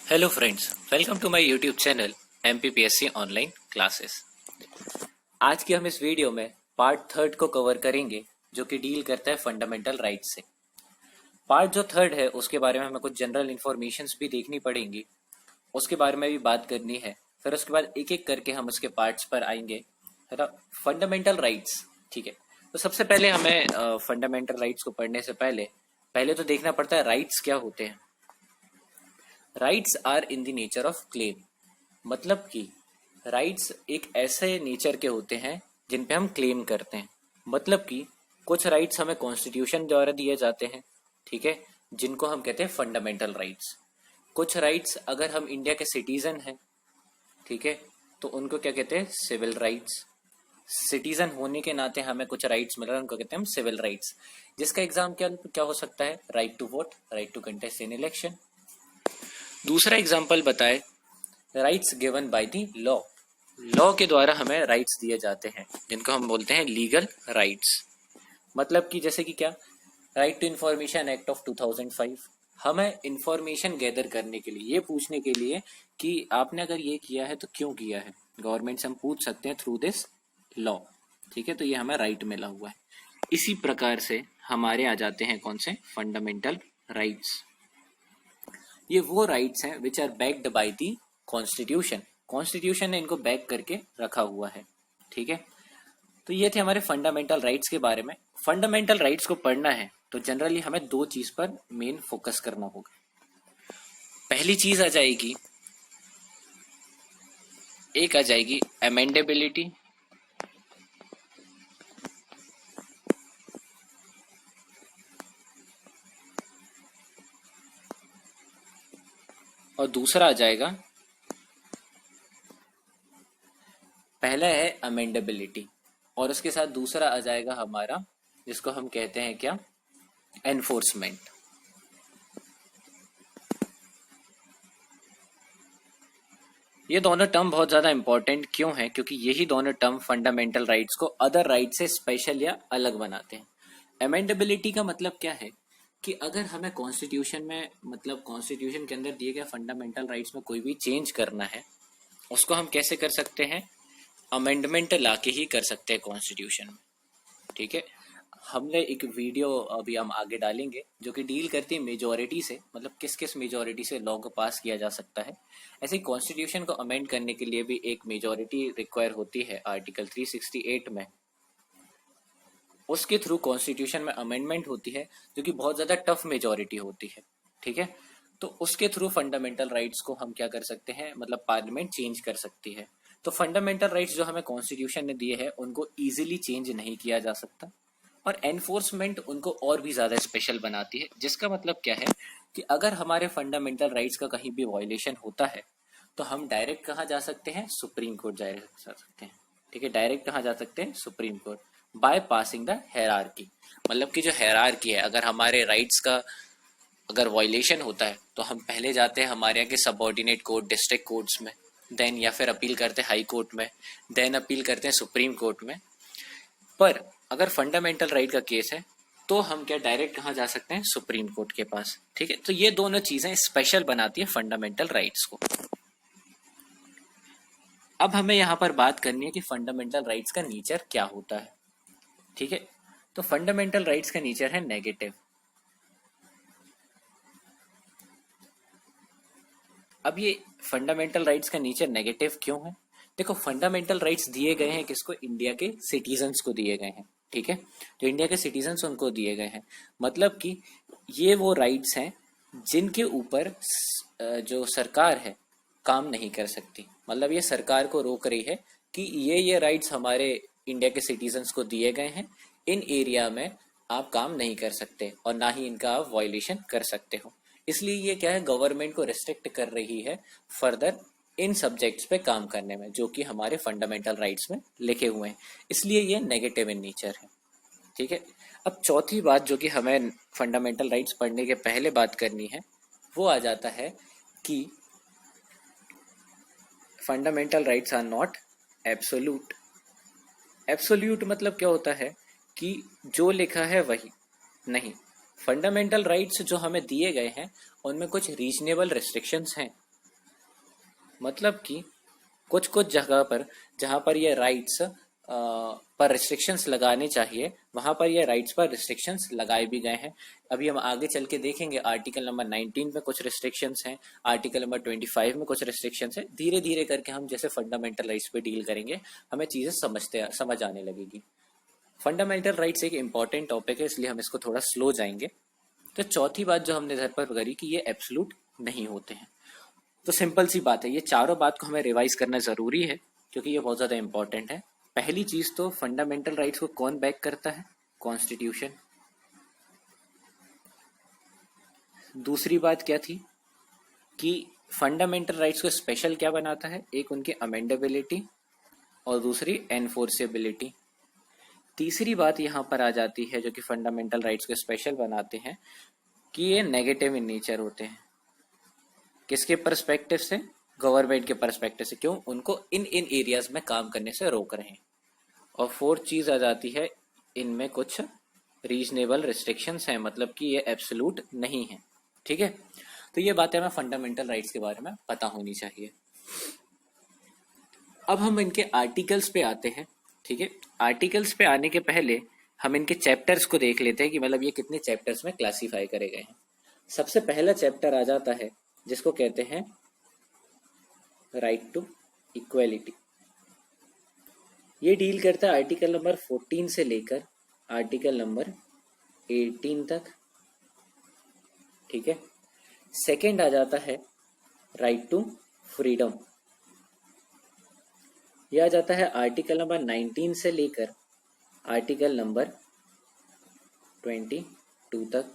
Hello friends, welcome to my YouTube channel MPPSC online classes. आज की हम इस वीडियो में पार्ट थर्ड को कवर करेंगे जो कि डील करता है फंडामेंटल राइट्स से। पार्ट जो थर्ड है उसके बारे में हमें कुछ जनरल इन्फॉर्मेशंस भी देखनी पड़ेंगी, उसके बारे में भी बात करनी है। फिर उसके बाद एक एक करके हम उसके पार्ट्स पर आएंगे, है ना। फंडामेंटल राइट्स, ठीक है। तो सबसे पहले हमें फंडामेंटल राइट्स को पढ़ने से पहले पहले तो देखना पड़ता है राइट्स क्या होते हैं। Rights are in the nature of claim, मतलब कि राइट्स एक ऐसे नेचर के होते हैं जिन पे हम क्लेम करते हैं। मतलब कि कुछ राइट्स हमें कॉन्स्टिट्यूशन द्वारा दिए जाते हैं, ठीक है, जिनको हम कहते हैं फंडामेंटल राइट्स। कुछ राइट्स अगर हम इंडिया के सिटीजन हैं, ठीक है, तो उनको क्या कहते हैं, सिविल राइट्स। सिटीजन होने के नाते हमें कुछ राइट्स मिल रहे हैं, उनको कहते हैं हम सिविल राइट्स, जिसका एग्जाम क्या क्या हो सकता है, right to vote, right to contest in election. दूसरा एग्जाम्पल बताए, rights given by the law. Law के द्वारा हमें राइट्स दिए जाते हैं जिनको हम बोलते हैं लीगल राइट्स। मतलब कि जैसे कि क्या, right to information act of 2005, हमें इंफॉर्मेशन गैदर करने के लिए, ये पूछने के लिए कि आपने अगर ये किया है तो क्यों किया है, गवर्नमेंट से हम पूछ सकते हैं थ्रू दिस लॉ, ठीक है। तो ये हमें राइट मिला हुआ है। इसी प्रकार से हमारे आ जाते हैं कौन से, फंडामेंटल राइट्स। ये वो राइट्स हैं which are backed by the constitution. Constitution ने इनको बैक करके रखा हुआ है, ठीक है। तो ये थे हमारे फंडामेंटल राइट्स के बारे में। फंडामेंटल राइट्स को पढ़ना है तो जनरली हमें दो चीज पर मेन फोकस करना होगा। पहली चीज आ जाएगी, एक आ जाएगी अमेंडेबिलिटी, और दूसरा आ जाएगा, पहला है अमेंडेबिलिटी और उसके साथ दूसरा आ जाएगा हमारा, जिसको हम कहते हैं क्या, एनफोर्समेंट। ये दोनों टर्म बहुत ज्यादा इंपॉर्टेंट क्यों है, क्योंकि यही दोनों टर्म फंडामेंटल राइट्स को अदर राइट से स्पेशल या अलग बनाते हैं। अमेंडेबिलिटी का मतलब क्या है कि अगर हमें कॉन्स्टिट्यूशन में, मतलब कॉन्स्टिट्यूशन के अंदर दिए गए फंडामेंटल राइट्स में कोई भी चेंज करना है, उसको हम कैसे कर सकते हैं, अमेंडमेंट लाके ही कर सकते हैं कॉन्स्टिट्यूशन में, ठीक है। हमने एक वीडियो अभी हम आगे डालेंगे जो कि डील करती है मेजोरिटी से, मतलब किस किस मेजोरिटी से लॉ को पास किया जा सकता है। ऐसे ही कॉन्स्टिट्यूशन को अमेंड करने के लिए भी एक मेजोरिटी रिक्वायर होती है आर्टिकल 368 में। उसके थ्रू कॉन्स्टिट्यूशन में अमेंडमेंट होती है जो कि बहुत ज्यादा टफ मेजोरिटी होती है, ठीक है। तो उसके थ्रू फंडामेंटल राइट्स को हम क्या कर सकते हैं, मतलब पार्लियामेंट चेंज कर सकती है। तो फंडामेंटल राइट्स जो हमें कॉन्स्टिट्यूशन ने दिए हैं उनको इजीली चेंज नहीं किया जा सकता, और एनफोर्समेंट उनको और भी ज्यादा स्पेशल बनाती है। जिसका मतलब क्या है कि अगर हमारे फंडामेंटल राइट्स का कहीं भी वायलेशन होता है तो हम डायरेक्ट कहाँ जा सकते हैं, सुप्रीम कोर्ट जा सकते हैं, ठीक है। डायरेक्ट कहाँ जा सकते हैं, supreme court, by passing the hierarchy. मतलब कि जो हेरारकी है, अगर हमारे राइट्स का अगर वायलेशन होता है तो हम पहले जाते हैं हमारे यहाँ के सबऑर्डिनेट कोर्ट, डिस्ट्रिक्ट कोर्ट्स में, देन या फिर अपील करते हैं हाई कोर्ट में, देन अपील करते हैं सुप्रीम कोर्ट में। पर अगर फंडामेंटल राइट का केस है तो हम क्या डायरेक्ट कहाँ जा सकते हैं, सुप्रीम कोर्ट के पास, ठीक है। तो ये दोनों चीजें स्पेशल बनाती है फंडामेंटल राइट्स को। अब हमें यहाँ पर बात करनी है कि फंडामेंटल राइट्स का नेचर क्या होता है, ठीक है। तो फंडामेंटल राइट्स का नेचर है नेगेटिव। अब ये फंडामेंटल राइट्स का नेचर नेगेटिव क्यों है, देखो फंडामेंटल राइट्स दिए गए हैं किसको, इंडिया के सिटीजन्स को दिए गए हैं, ठीक है। जो इंडिया के सिटीजन्स उनको दिए गए हैं, मतलब कि ये वो राइट्स हैं जिनके ऊपर जो सरकार है काम नहीं कर सकती। मतलब ये सरकार को रोक रही है कि ये राइट्स हमारे इंडिया के सिटीजन्स को दिए गए हैं, इन एरिया में आप काम नहीं कर सकते और ना ही इनका आप वायलेशन कर सकते हो। इसलिए ये क्या है, गवर्नमेंट को रिस्ट्रिक्ट कर रही है फर्दर इन सब्जेक्ट्स पे काम करने में जो कि हमारे फंडामेंटल राइट्स में लिखे हुए हैं। इसलिए ये नेगेटिव इन नेचर है, ठीक है। अब चौथी बात जो कि हमें फंडामेंटल राइट्स पढ़ने के पहले बात करनी है, वो आ जाता है कि fundamental rights are not absolute. Absolute मतलब क्या होता है कि जो लिखा है वही नहीं। फंडामेंटल राइट्स जो हमें दिए गए हैं उनमें कुछ रीजनेबल रिस्ट्रिक्शंस हैं, मतलब कि कुछ कुछ जगह पर जहाँ पर ये राइट्स पर रिस्ट्रिक्शंस लगाने चाहिए वहां पर ये राइट्स पर रिस्ट्रिक्शंस लगाए भी गए हैं। अभी हम आगे चल के देखेंगे आर्टिकल नंबर 19 में कुछ रिस्ट्रिक्शंस हैं, आर्टिकल नंबर 25 में कुछ रिस्ट्रिक्शंस हैं। धीरे धीरे करके हम जैसे फंडामेंटल राइट्स पे डील करेंगे हमें चीजें समझ आने लगेगी। फंडामेंटल राइट्स एक इंपॉर्टेंट टॉपिक है, इसलिए हम इसको थोड़ा स्लो जाएंगे। तो चौथी बात जो हमने इधर पर करी कि ये एब्सोल्यूट नहीं होते हैं। तो सिंपल सी बात है, ये चारों बात को हमें रिवाइज करना जरूरी है क्योंकि ये बहुत ज्यादा इंपॉर्टेंट है। पहली चीज तो फंडामेंटल राइट्स को कौन बैक करता है? कॉन्स्टिट्यूशन। दूसरी बात क्या थी कि फंडामेंटल राइट्स को स्पेशल क्या बनाता है? एक उनकी अमेंडेबिलिटी और दूसरी एनफोर्सेबिलिटी। तीसरी बात यहाँ पर आ जाती है जो कि फंडामेंटल राइट्स को स्पेशल बनाते हैं कि ये नेगेटिव इन नेचर होते हैं। किसके पर्सपेक्टिव से? गवर्नमेंट के पर्सपेक्टिव से। क्यों? उनको इन एरियाज में काम करने से रोक रहे हैं। और फोर्थ चीज आ जाती है, इनमें कुछ रीजनेबल रिस्ट्रिक्शंस हैं, मतलब कि ये एब्सोल्यूट नहीं है। ठीक है, तो ये बातें हमें फंडामेंटल राइट्स के बारे में पता होनी चाहिए। अब हम इनके आर्टिकल्स पे आते हैं। ठीक है, आर्टिकल्स पे आने के पहले हम इनके चैप्टर्स को देख लेते हैं कि मतलब ये कितने चैप्टर्स में क्लासीफाई करे गए हैं। सबसे पहला चैप्टर आ जाता है जिसको कहते हैं राइट टू इक्वेलिटी। ये डील करता है आर्टिकल नंबर 14 से लेकर आर्टिकल नंबर 18 तक। ठीक है, सेकंड आ जाता है राइट टू फ्रीडम। यह आ जाता है आर्टिकल नंबर 19 से लेकर आर्टिकल नंबर 22 तक।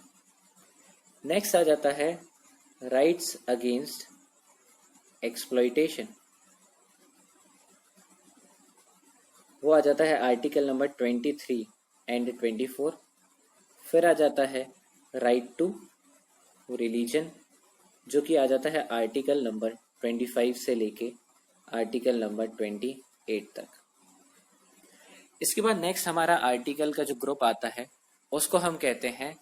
नेक्स्ट आ जाता है राइट्स अगेंस्ट एक्सप्लॉइटेशन। वो आ जाता है आर्टिकल नंबर 23 एंड 24। फिर आ जाता है राइट टू रिलीजन जो कि आ जाता है आर्टिकल नंबर 25 से लेके आर्टिकल नंबर 28 तक। इसके बाद नेक्स्ट हमारा आर्टिकल का जो ग्रुप आता है उसको हम कहते हैं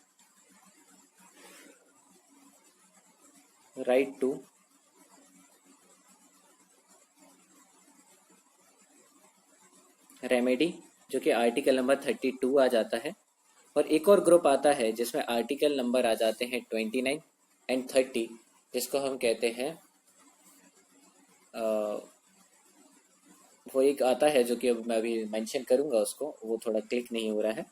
राइट टू रेमेडी जो कि आर्टिकल नंबर 32 आ जाता है। और एक और ग्रुप आता है जिसमें आर्टिकल नंबर आ जाते हैं 29 एंड 30 जिसको हम कहते हैं वो एक आता है जो कि अब मैं अभी मेंशन करूंगा उसको, वो थोड़ा क्लिक नहीं हो रहा है।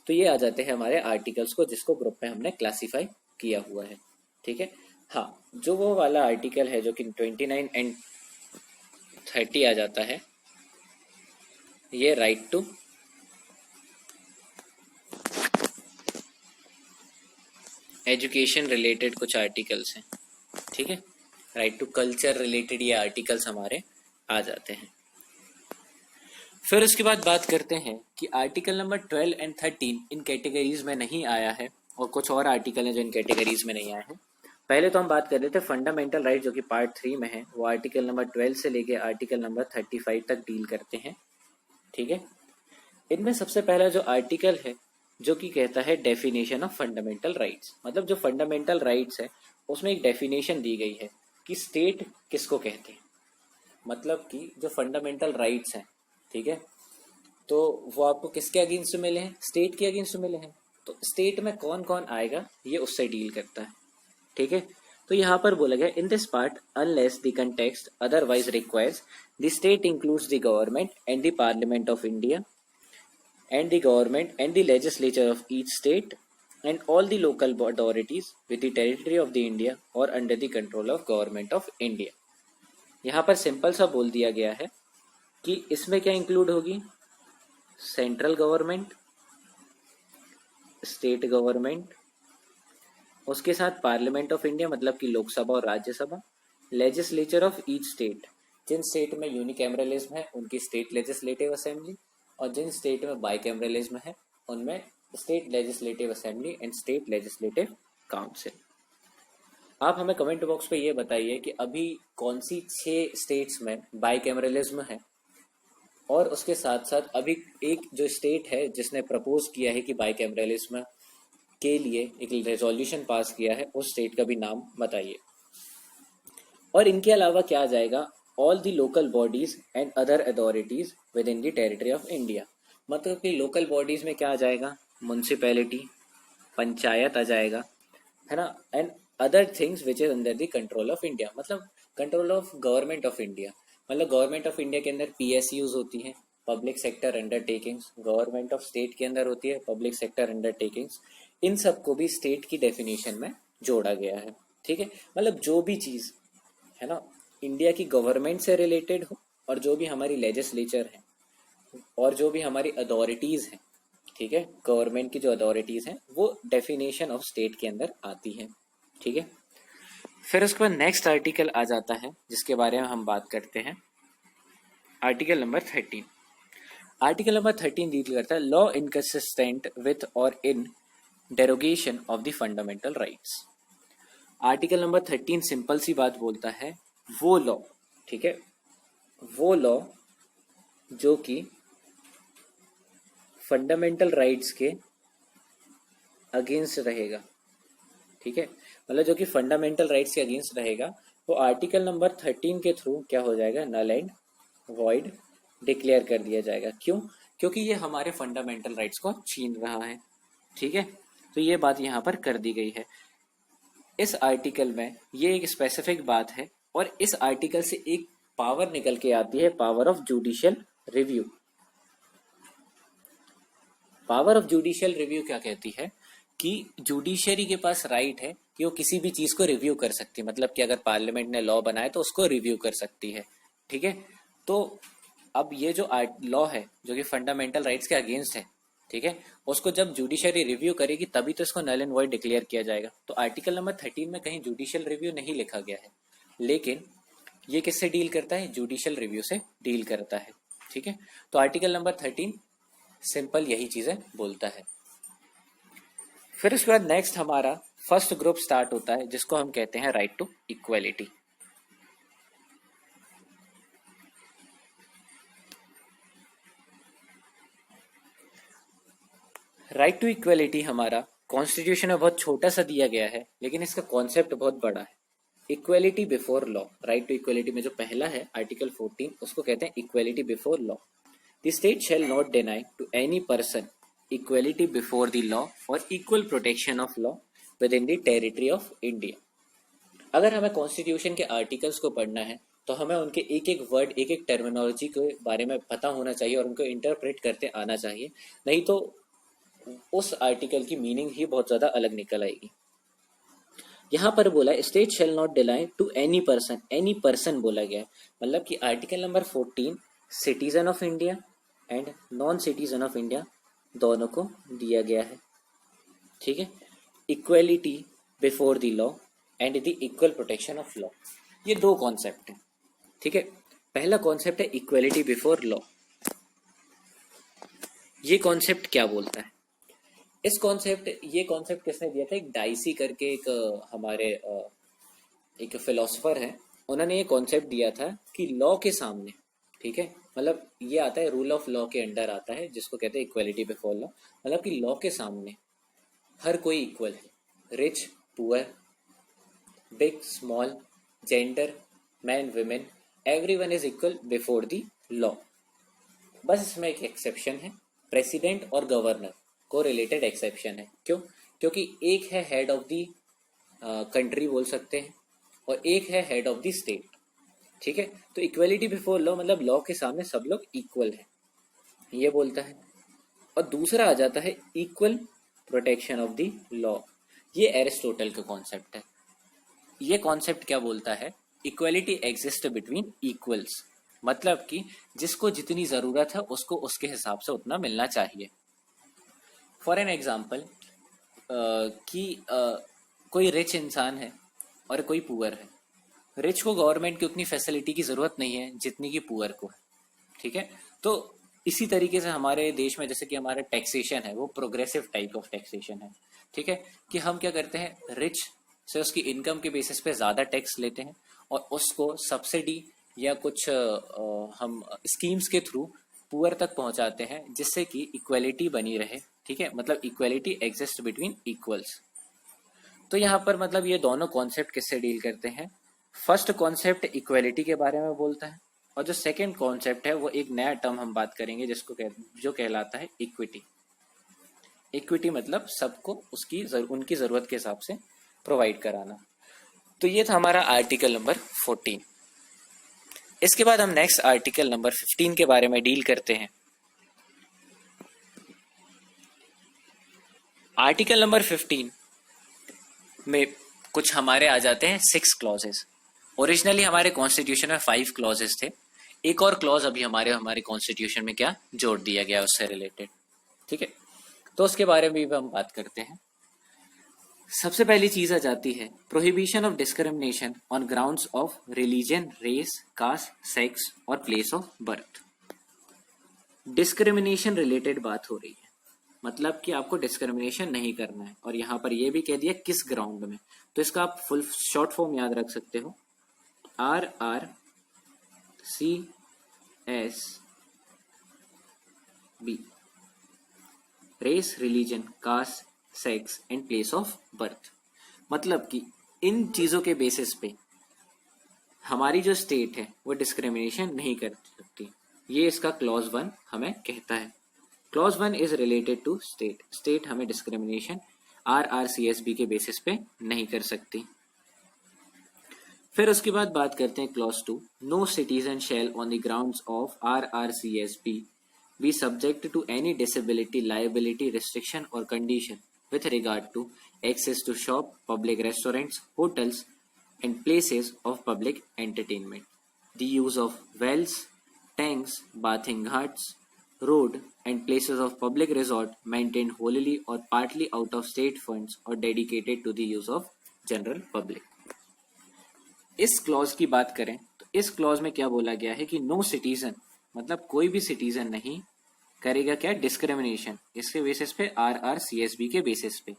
तो ये आ जाते हैं हमारे आर्टिकल्स को जिसको ग्रुप में हमने क्लासीफाई किया हुआ है। ठीक है, हाँ, जो वो वाला आर्टिकल है जो कि 29 एंड 30 आ जाता है, ये राइट टू एजुकेशन रिलेटेड कुछ आर्टिकल्स हैं। ठीक है, राइट टू कल्चर रिलेटेड ये आर्टिकल्स हमारे आ जाते हैं। फिर उसके बाद बात करते हैं कि article number 12 and 13 in categories में नहीं आया है और कुछ और आर्टिकल हैं जो इन कैटेगरीज में नहीं आए हैं। पहले तो हम बात कर रहे थे फंडामेंटल राइट जो कि पार्ट 3 में है, वो आर्टिकल नंबर 12 से लेके आर्टिकल नंबर 35 तक डील करते हैं। ठीक है, इनमें सबसे पहला जो आर्टिकल है जो कि कहता है डेफिनेशन ऑफ फंडामेंटल राइट्स। मतलब जो फंडामेंटल राइट्स है उसमें एक डेफिनेशन दी गई है कि स्टेट किसको कहते हैं। मतलब कि जो फंडामेंटल राइट्स हैं, ठीक है, तो वो आपको किसके अगेंस्ट मिले हैं? स्टेट के अगेंस्ट मिले हैं। तो स्टेट में कौन कौन आएगा ये उससे डील करता है। ठीक है, तो यहाँ पर बोला गया in this part unless the context otherwise requires the state includes the government and the parliament of India and the government and the legislature of each state and all the local authorities with the territory of the India or under the control of government of India। यहाँ पर simple सा बोल दिया गया है कि इसमें क्या इंक्लूड होगी? सेंट्रल गवर्नमेंट, स्टेट गवर्नमेंट, उसके साथ पार्लियामेंट ऑफ इंडिया मतलब कि लोकसभा और Rajya Sabha, legislature of each state, जिन स्टेट में यूनिकैमरलिज्म है उनकी स्टेट लेजिस्लेटिव असेंबली, और जिन स्टेट में बाइकैमरलिज्म है उनमें state legislative assembly and state legislative council. आप हमें कमेंट बॉक्स पे ये बताइए कि अभी कौन सी 6 स्टेट्स में बाइकैमरलिज्म है, और उसके साथ साथ अभी एक जो स्टेट है जिसने प्रपोज किया है कि बाइकैमरलिज्म के लिए एक रेजोल्यूशन पास किया है, उस स्टेट का भी नाम बताइए। और इनके अलावा क्या आ जाएगा, all the local bodies and other authorities with in the territory of India. मतलब कि लोकल बॉडीज में क्या आ जाएगा, म्यूनसिपैलिटी, पंचायत आ जाएगा, है ना, and other things which is under the control of India, मतलब control of government of India. मतलब गवर्नमेंट ऑफ इंडिया के अंदर पीएसयूज होती हैं, public sector undertakings, government of state के अंदर होती है पब्लिक सेक्टर अंडरटेकिंग्स। इन सबको भी स्टेट की डेफिनेशन में जोड़ा गया है। ठीक है, मतलब जो भी चीज़ है ना इंडिया की गवर्नमेंट से रिलेटेड हो, और जो भी हमारी लेजिस्लेचर है, और जो भी हमारी अथॉरिटीज़ हैं, ठीक है, गवर्नमेंट की जो अथॉरिटीज़ हैं वो डेफिनेशन ऑफ स्टेट के अंदर आती हैं। ठीक है, फिर उसके बाद नेक्स्ट आर्टिकल आ जाता है जिसके बारे में हम बात करते हैं, article number 13। Article number 13 deal करता है लॉ इनकंसिस्टेंट विथ और in derogation of the fundamental rights. Article number 13 simple सी बात बोलता है, वो लॉ, ठीक है, वो लॉ जो कि फंडामेंटल राइट्स के अगेंस्ट रहेगा। ठीक है, मतलब जो कि फंडामेंटल राइट्स के अगेंस्ट रहेगा वो आर्टिकल नंबर 13 के थ्रू क्या हो जाएगा, नल एंड वॉइड डिक्लेयर कर दिया जाएगा। क्यों? क्योंकि ये हमारे फंडामेंटल राइट्स को छीन रहा है। ठीक है, तो ये बात यहाँ पर कर दी गई है। इस आर्टिकल में ये एक स्पेसिफिक बात है, और इस आर्टिकल से एक पावर निकल के आती है, power of judicial review. Power of judicial review क्या कहती है कि जुडिशरी के पास राइट है कि वो किसी भी चीज को रिव्यू कर सकती है। मतलब कि अगर पार्लियामेंट ने लॉ बनाया तो उसको रिव्यू कर सकती है। ठीक है, तो अब ये जो लॉ है जो कि फंडामेंटल राइट्स के अगेंस्ट है, ठीक है, उसको जब जुडिशरी रिव्यू करेगी तभी तो इसको नल एंड वॉइड डिक्लेयर किया जाएगा। तो आर्टिकल नंबर 13 में कहीं जुडिशियल रिव्यू नहीं लिखा गया है, लेकिन ये किससे डील करता है, जुडिशियल रिव्यू से डील करता है। ठीक है, तो आर्टिकल नंबर 13 सिंपल यही चीजें बोलता है। फिर उसके बाद नेक्स्ट हमारा फर्स्ट ग्रुप स्टार्ट होता है जिसको हम कहते हैं right to equality. Right to equality हमारा कॉन्स्टिट्यूशन में बहुत छोटा सा दिया गया है, लेकिन इसका कॉन्सेप्ट बहुत बड़ा है। Equality before law, right to equality में जो पहला है आर्टिकल 14 उसको कहते हैं equality before law. The state shall not deny to any person equality before the law और equal protection of law within the territory of India. अगर हमें कॉन्स्टिट्यूशन के आर्टिकल्स को पढ़ना है तो हमें उनके एक एक वर्ड, एक एक टर्मिनोलॉजी के बारे में पता होना चाहिए और उनको इंटरप्रेट करते आना चाहिए, नहीं तो उस आर्टिकल की मीनिंग ही बहुत ज्यादा अलग निकल आएगी। यहाँ पर बोला state shall not deny to any person बोला गया है, मतलब कि article number 14 citizen of India and non citizen of India दोनों को दिया गया है। ठीक है, equality before the law and the equal protection of law, ये दो कॉन्सेप्ट है। ठीक है, पहला कॉन्सेप्ट है इक्वेलिटी बिफोर लॉ। ये कॉन्सेप्ट क्या बोलता है, ये कॉन्सेप्ट किसने दिया था, एक डाइसी करके एक हमारे एक फिलोसोफर है, उन्होंने ये कॉन्सेप्ट दिया था कि लॉ के सामने, ठीक है, मतलब ये आता है रूल ऑफ लॉ के अंडर आता है जिसको कहते हैं इक्वेलिटी बिफोर लॉ। मतलब कि लॉ के सामने हर कोई इक्वल है, rich poor, big small, gender, man women, everyone is equal before the law. बस इसमें एक एक्सेप्शन है, प्रेसिडेंट और गवर्नर को रिलेटेड एक्सेप्शन है। क्यों? क्योंकि एक है हेड ऑफ द कंट्री बोल सकते हैं और एक है हेड ऑफ द स्टेट। ठीक है, तो इक्वलिटी बिफोर लॉ मतलब लॉ के सामने सब लोग इक्वल है, ये बोलता है। और दूसरा आ जाता है equal protection of the law, ये एरिस्टोटल का कॉन्सेप्ट है। ये कॉन्सेप्ट क्या बोलता है, इक्वलिटी एग्जिस्ट बिटवीन इक्वल्स, मतलब कि जिसको जितनी जरूरत है उसको उसके हिसाब से उतना मिलना चाहिए। फॉर एन एग्जाम्पल कि कोई रिच इंसान है और कोई पुअर है। रिच को गवर्नमेंट की उतनी फैसिलिटी की जरूरत नहीं है जितनी कि पुअर को है। ठीक है, तो इसी तरीके से हमारे देश में जैसे कि हमारा टैक्सेशन है वो प्रोग्रेसिव टाइप ऑफ टैक्सेशन है। ठीक है, कि हम क्या करते हैं, रिच से उसकी इनकम के बेसिस पे ज्यादा टैक्स लेते हैं और उसको सब्सिडी या कुछ हम स्कीम्स के थ्रू पुअर तक पहुंचाते हैं जिससे कि इक्वलिटी बनी रहे। ठीक है, मतलब इक्वलिटी एग्जिस्ट बिटवीन इक्वल्स। तो यहाँ पर मतलब ये दोनों कॉन्सेप्ट किससे डील करते हैं, फर्स्ट कॉन्सेप्ट इक्वलिटी के बारे में बोलता है, और जो सेकंड कॉन्सेप्ट है वो एक नया टर्म हम बात करेंगे जो कहलाता है इक्विटी। इक्विटी मतलब सबको उनकी जरूरत के हिसाब से प्रोवाइड कराना। तो ये था हमारा आर्टिकल नंबर 14। इसके बाद हम नेक्स्ट आर्टिकल नंबर 15 के बारे में डील करते हैं। आर्टिकल नंबर 15 में कुछ हमारे आ जाते हैं 6 क्लॉजेस। ओरिजिनली हमारे कॉन्स्टिट्यूशन में 5 क्लॉजेस थे, एक और क्लॉज अभी हमारे कॉन्स्टिट्यूशन में क्या जोड़ दिया गया उससे रिलेटेड। ठीक है, तो उसके बारे में भी हम बात करते हैं। सबसे पहली चीज आ जाती है prohibition of discrimination on grounds of religion, race, caste, sex और place of birth. Discrimination related बात हो रही है, मतलब कि आपको डिस्क्रिमिनेशन नहीं करना है, और यहाँ पर यह भी कह दिया किस ग्राउंड में। तो इसका आप फुल शॉर्ट फॉर्म याद रख सकते हो, RRCSB, race, religion, caste, sex and place of birth. मतलब कि इन चीजों के बेसिस पे हमारी जो स्टेट है वो डिस्क्रिमिनेशन नहीं कर सकती। ये इसका क्लॉज 1 हमें कहता है। Clause 1 is related to state. State हमें डिस्क्रिमिनेशन RRCSB के बेसिस पे नहीं कर सकती। फिर उसके बाद बात करते हैं clause 2, no citizen shall on the grounds of RRCSB be subject to any disability, liability, restriction or condition with regard to access to shop, public restaurants, hotels and places of public entertainment, the use of wells, tanks, bathing ghats, road and places of public resort maintained wholly or partly out of state funds or dedicated to the use of general public। इस clause की बात करें तो इस clause में क्या बोला गया है कि नो सिटीजन, मतलब कोई भी सिटीजन नहीं करेगा क्या डिस्क्रिमिनेशन, इसके बेसिस पे RRCSB के बेसिस पे।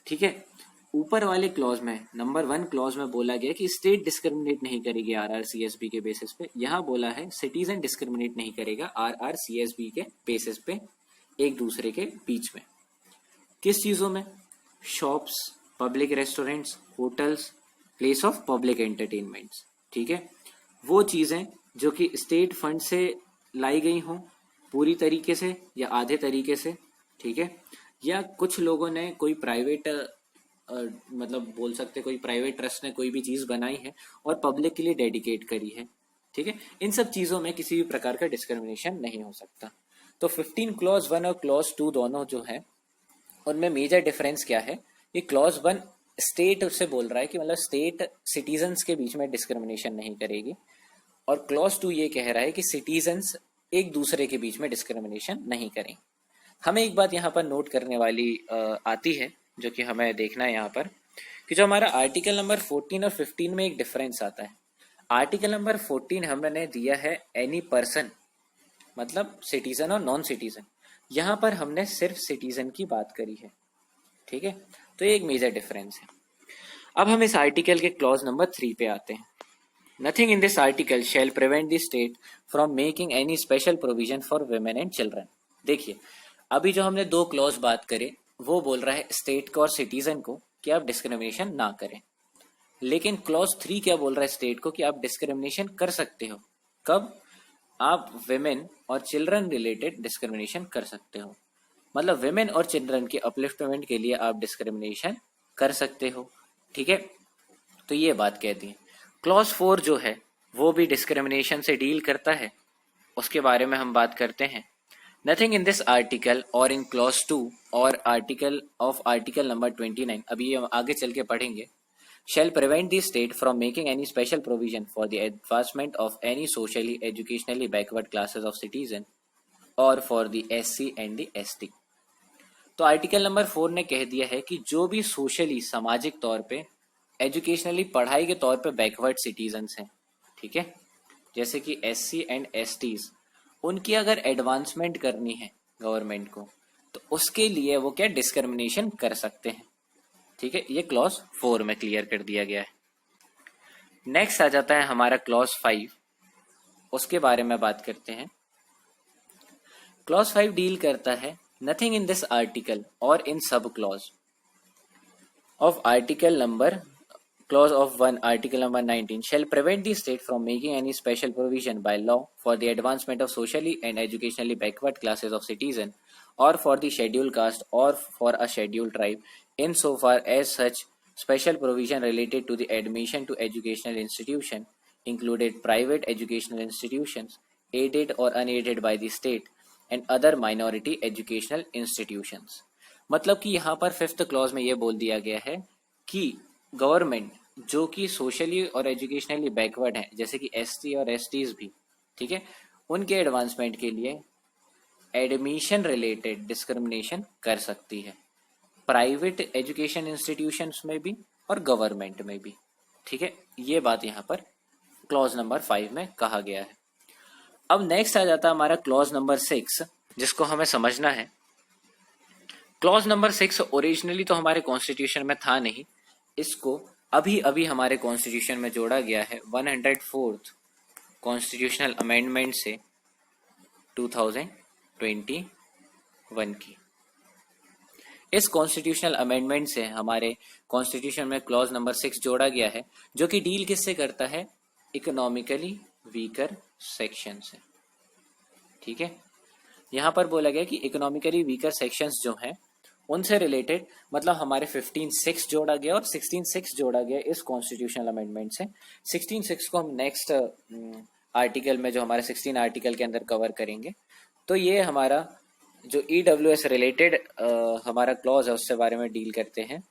ठीक है, ऊपर वाले क्लॉज में नंबर 1 क्लॉज में बोला गया कि स्टेट डिस्क्रिमिनेट नहीं करेगी RRCSB के बेसिस पे। यहाँ बोला है सिटीजन डिस्क्रिमिनेट नहीं करेगा RRCSB के बेसिस पे एक दूसरे के बीच में। किस चीजों में? Shops, public restaurants, hotels, place of public entertainments. ठीक है, वो चीजें जो कि स्टेट फंड से लाई गई हों पूरी तरीके से या आधे तरीके से। ठीक है, या कुछ लोगों ने कोई प्राइवेट मतलब बोल सकते कोई प्राइवेट ट्रस्ट ने कोई भी चीज बनाई है और पब्लिक के लिए डेडिकेट करी है। ठीक है, इन सब चीजों में किसी भी प्रकार का डिस्क्रिमिनेशन नहीं हो सकता। तो 15 क्लॉज 1 और क्लॉज 2 दोनों जो है उनमें मेजर डिफरेंस क्या है? ये क्लॉज 1 स्टेट से बोल रहा है कि मतलब स्टेट सिटीजन्स के बीच में डिस्क्रिमिनेशन नहीं करेगी, और क्लॉज 2 ये कह रहा है कि सिटीजन्स एक दूसरे के बीच में डिस्क्रिमिनेशन नहीं करें। हमें एक बात यहाँ पर नोट करने वाली आती है, जो कि हमें देखना है यहाँ पर, कि जो हमारा आर्टिकल नंबर 14 और 15 में एक डिफरेंस आता है। आर्टिकल नंबर 14 हमने दिया है एनी पर्सन, मतलब सिटीजन और नॉन सिटीजन। यहाँ पर हमने सिर्फ सिटीजन की बात करी है। ठीक है, तो ये एक मेजर डिफरेंस है। अब हम इस आर्टिकल के क्लॉज नंबर 3 पे आते हैं। Nothing in this article shall prevent the state from making any special provision for women and children। देखिए, अभी जो हमने 2 क्लॉज बात करे वो बोल रहा है स्टेट को और सिटीजन को कि आप डिस्क्रिमिनेशन ना करें, लेकिन क्लॉज 3 क्या बोल रहा है स्टेट को कि आप डिस्क्रिमिनेशन कर सकते हो। कब? आप विमेन और चिल्ड्रन रिलेटेड डिस्क्रिमिनेशन कर सकते हो, मतलब विमेन और चिल्ड्रन के अपलिफ्टमेंट के लिए आप डिस्क्रिमिनेशन कर सकते हो। ठीक है, तो ये बात कहती है। क्लॉज 4 जो है वो भी डिस्क्रिमिनेशन से डील करता है, उसके बारे में हम बात करते हैं। नथिंग इन दिस आर्टिकल और इन क्लॉज 2 और आर्टिकल नंबर 29, अभी हम आगे चल के पढ़ेंगे, shall prevent the state from making any special provision for the advancement of any socially educationally backward classes of citizen or for the SC and the ST। तो article number 4 ने कह दिया है कि जो भी सोशली सामाजिक तौर पे एजुकेशनली पढ़ाई के तौर पे बैकवर्ड सिटीजन्स हैं, ठीक है, जैसे कि SC एंड STs, उनकी अगर एडवांसमेंट करनी है गवर्नमेंट को तो उसके लिए वो क्या डिस्क्रिमिनेशन कर सकते हैं। ठीक है, ये क्लॉज 4 में क्लियर कर दिया गया है। नेक्स्ट आ जाता है हमारा क्लॉज 5, उसके बारे में बात करते हैं। क्लॉज 5 डील करता है नथिंग इन दिस आर्टिकल और इन सब clause of article number clause of 1 article number 19 shall prevent the state from making any special provision by law for the advancement of socially and educationally backward classes of citizen or for the scheduled caste or for a scheduled tribe insofar as such special provision related to the admission to educational institution included private educational institutions aided or unaided by the state and other minority educational institutions। मतलब कि यहाँ पर fifth clause में ये बोल दिया गया है कि गवर्नमेंट जो कि सोशली और एजुकेशनली बैकवर्ड है जैसे कि एसटी और एसटीज भी, ठीक है, उनके एडवांसमेंट के लिए एडमिशन रिलेटेड डिस्क्रिमिनेशन कर सकती है, प्राइवेट एजुकेशन इंस्टीट्यूशंस में भी और गवर्नमेंट में भी, ठीक है। ये बात यहाँ पर क्लॉज नंबर 5 में कहा गया है। अब नेक्स्ट आ जाता है हमारा क्लॉज नंबर 6 जिसको हमें समझना है। क्लॉज नंबर 6 ओरिजिनली तो हमारे कॉन्स्टिट्यूशन में था नहीं, इसको अभी अभी हमारे कॉन्स्टिट्यूशन में जोड़ा गया है 104th कॉन्स्टिट्यूशनल अमेंडमेंट से 2021 की। इस कॉन्स्टिट्यूशनल अमेंडमेंट से हमारे कॉन्स्टिट्यूशन में क्लॉज नंबर 6 जोड़ा गया है जो कि डील किससे करता है, इकोनॉमिकली वीकर सेक्शन से, ठीक है। यहाँ पर बोला गया कि इकोनॉमिकली वीकर सेक्शंस जो हैं उनसे रिलेटेड मतलब हमारे 15(6) जोड़ा गया और 16(6) जोड़ा गया इस कॉन्स्टिट्यूशनल अमेंडमेंट से। 16(6) को हम नेक्स्ट आर्टिकल में जो हमारे 16 आर्टिकल के अंदर कवर करेंगे। तो ये हमारा जो EWS रिलेटेड हमारा क्लॉज है उससे बारे में डील करते हैं।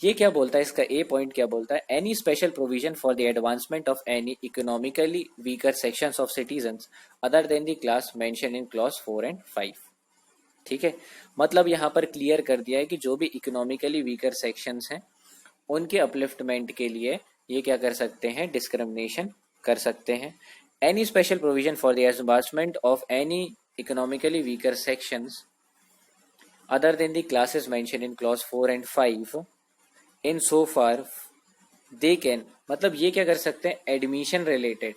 ये क्या बोलता है, इसका ए पॉइंट क्या बोलता है, any special provision for the advancement of any economically weaker sections of citizens other than the class mention in clause 4 and 5, ठीक है। मतलब यहाँ पर क्लियर कर दिया है कि जो भी इकोनॉमिकली वीकर सेक्शंस हैं उनके अपलिफ्टमेंट के लिए ये क्या कर सकते हैं, डिस्क्रिमिनेशन कर सकते हैं। Any special provision for the advancement of any economically weaker sections other than the classes mention in clause 4 and 5 in so far they can, मतलब ये क्या कर सकते हैं, एडमिशन रिलेटेड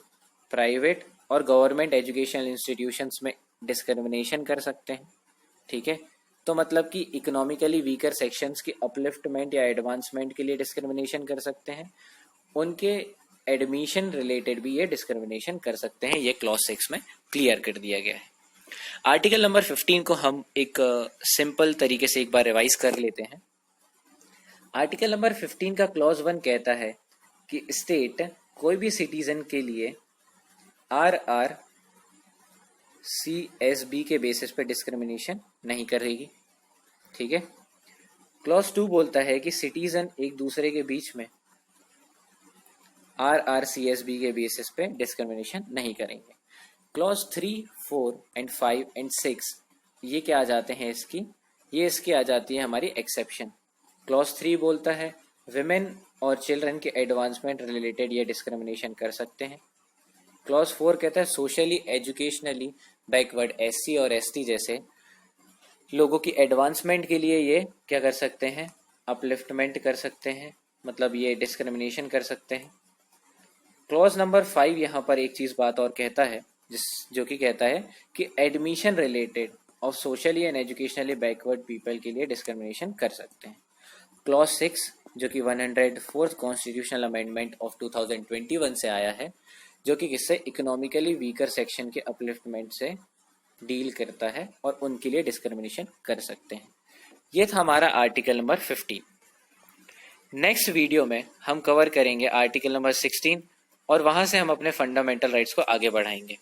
प्राइवेट और गवर्नमेंट एजुकेशनल इंस्टीट्यूशंस में डिस्क्रिमिनेशन कर सकते हैं, ठीक है। तो मतलब कि इकोनॉमिकली वीकर सेक्शंस की अपलिफ्टमेंट या एडवांसमेंट के लिए डिस्क्रिमिनेशन कर सकते हैं, उनके एडमिशन रिलेटेड भी ये डिस्क्रिमिनेशन कर सकते हैं। ये क्लॉज 6 में क्लियर कर दिया गया है। आर्टिकल नंबर 15 को हम एक सिंपल तरीके से एक बार रिवाइज कर लेते हैं। आर्टिकल नंबर 15 का क्लॉज 1 कहता है कि स्टेट कोई भी सिटीजन के लिए RRCSB के बेसिस पे डिस्क्रिमिनेशन नहीं करेगी, ठीक है। क्लॉज 2 बोलता है कि सिटीजन एक दूसरे के बीच में RRCSB के बेसिस पे डिस्क्रिमिनेशन नहीं करेंगे। क्लॉज 3, 4 and 5 and 6 ये क्या आ जाते हैं इसकी, ये इसकी आ जाती है हमारी एक्सेप्शन। क्लॉज 3 बोलता है विमेन और चिल्ड्रन के एडवांसमेंट रिलेटेड ये डिस्क्रिमिनेशन कर सकते हैं। क्लॉज 4 कहता है सोशली एजुकेशनली बैकवर्ड SC और ST जैसे लोगों की एडवांसमेंट के लिए ये क्या कर सकते हैं, अपलिफ्टमेंट कर सकते हैं, मतलब ये डिस्क्रिमिनेशन कर सकते हैं। क्लॉज नंबर 5 यहाँ पर एक चीज बात और कहता है जो कि कहता है कि एडमिशन रिलेटेड और socially and educationally backward people के लिए डिस्क्रिमिनेशन कर सकते हैं। क्लॉज 6 जो कि 104th कॉन्स्टिट्यूशनल अमेंडमेंट ऑफ 2021 से आया है, जो कि किससे, इकोनॉमिकली वीकर सेक्शन के अपलिफ्टमेंट से डील करता है और उनके लिए डिस्क्रिमिनेशन कर सकते हैं। ये था हमारा आर्टिकल नंबर 15। नेक्स्ट वीडियो में हम कवर करेंगे आर्टिकल नंबर 16 और वहां से हम अपने फंडामेंटल राइट्स को आगे बढ़ाएंगे।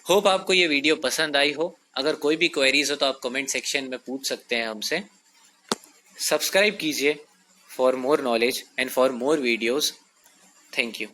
होप आपको ये वीडियो पसंद आई हो। अगर कोई भी क्वेरीज हो तो आप कमेंट सेक्शन में पूछ सकते हैं हमसे। सब्सक्राइब कीजिए for more knowledge and for more videos. Thank you.